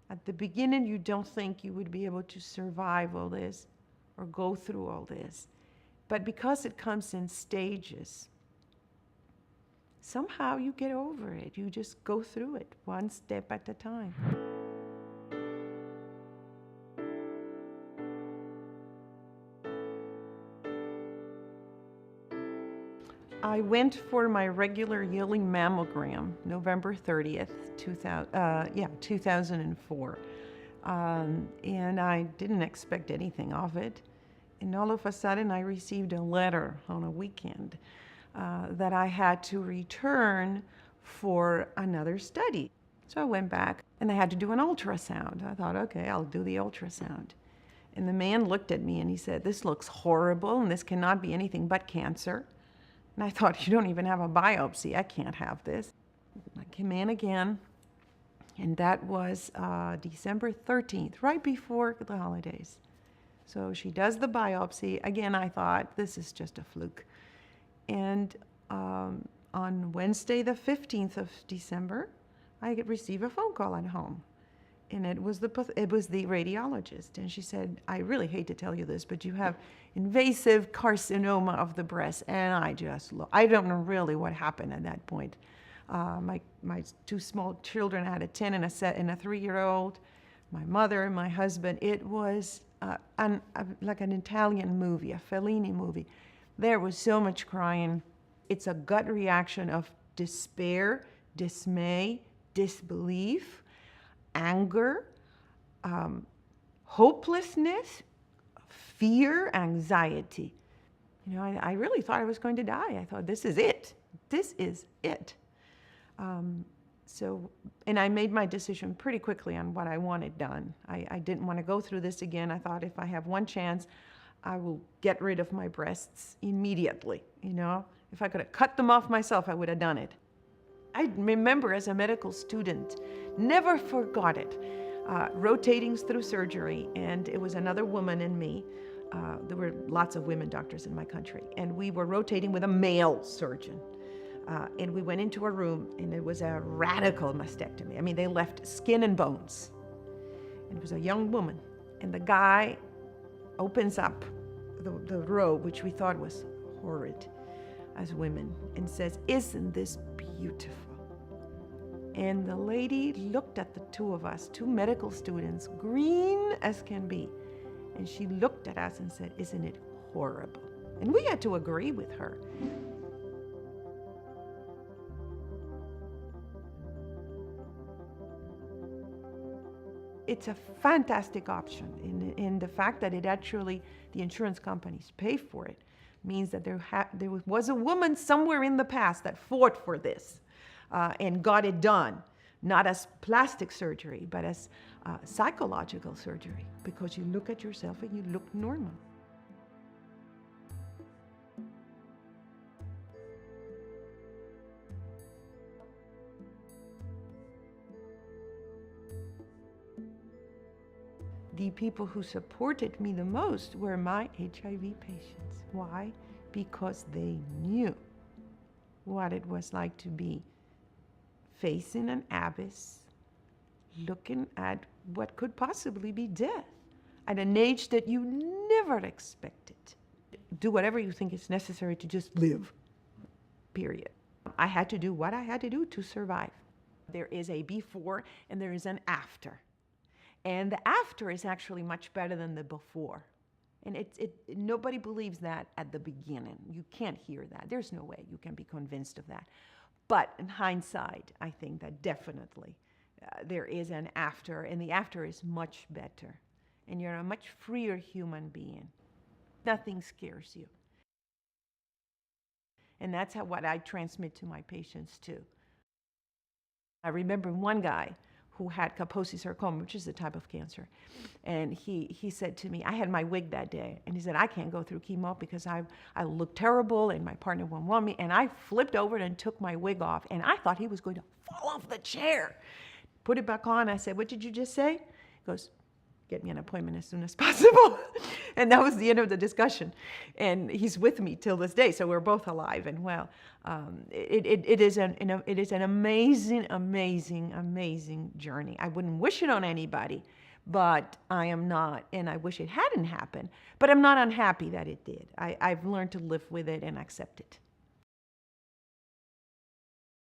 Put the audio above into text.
At the beginning, you don't think you would be able to survive all this or go through all this. But because it comes in stages, somehow you get over it. You just go through it one step at a time. I went for my regular yearly mammogram, November 30th, 2004. And I didn't expect anything of it. And all of a sudden, I received a letter on a weekend that I had to return for another study. So I went back and I had to do an ultrasound. I thought, okay, I'll do the ultrasound. And the man looked at me and he said, "This looks horrible and this cannot be anything but cancer." And I thought, you don't even have a biopsy. I can't have this. I came in again, and that was December 13th, right before the holidays. So she does the biopsy. Again, I thought, this is just a fluke. And on Wednesday, the 15th of December, I received a phone call at home. And it was the radiologist. And she said, "I really hate to tell you this, but you have invasive carcinoma of the breast." And I don't know really what happened at that point. My two small children, I had a 10 and a 3-year-old, my mother and my husband. It was like an Italian movie, a Fellini movie. There was so much crying. It's a gut reaction of despair, dismay, disbelief, anger, hopelessness, fear, anxiety. You know, I really thought I was going to die. I thought, this is it. This is it. And I made my decision pretty quickly on what I wanted done. I didn't want to go through this again. I thought, if I have one chance, I will get rid of my breasts immediately. You know, if I could have cut them off myself, I would have done it. I remember as a medical student, never forgot it, rotating through surgery, and it was another woman and me. There were lots of women doctors in my country, and we were rotating with a male surgeon. And we went into a room, and it was a radical mastectomy. I mean, they left skin and bones. And it was a young woman, and the guy opens up the robe, which we thought was horrid as women, and says, "Isn't this beautiful?" And the lady looked at the two of us, two medical students, green as can be. And she looked at us and said, "Isn't it horrible?" And we had to agree with her. It's a fantastic option. And the fact that the insurance companies pay for it means that there was a woman somewhere in the past that fought for this and got it done, not as plastic surgery, but as psychological surgery, because you look at yourself and you look normal. The people who supported me the most were my HIV patients. Why? Because they knew what it was like to be facing an abyss, looking at what could possibly be death at an age that you never expected. Do whatever you think is necessary to just live, period. I had to do what I had to do to survive. There is a before and there is an after. And the after is actually much better than the before. And nobody believes that at the beginning. You can't hear that. There's no way you can be convinced of that. But in hindsight, I think that definitely there is an after, and the after is much better. And you're a much freer human being. Nothing scares you. And that's what I transmit to my patients too. I remember one guy who had Kaposi sarcoma, which is a type of cancer. And he said to me, I had my wig that day, and he said, "I can't go through chemo because I look terrible and my partner won't want me." And I flipped over and took my wig off, and I thought he was going to fall off the chair. Put it back on. I said, "What did you just say?" He goes, "Get me an appointment as soon as possible." And that was the end of the discussion. And he's with me till this day, so we're both alive and well. It is an amazing, amazing, amazing journey. I wouldn't wish it on anybody, but I am not, and I wish it hadn't happened. But I'm not unhappy that it did. I've learned to live with it and accept it.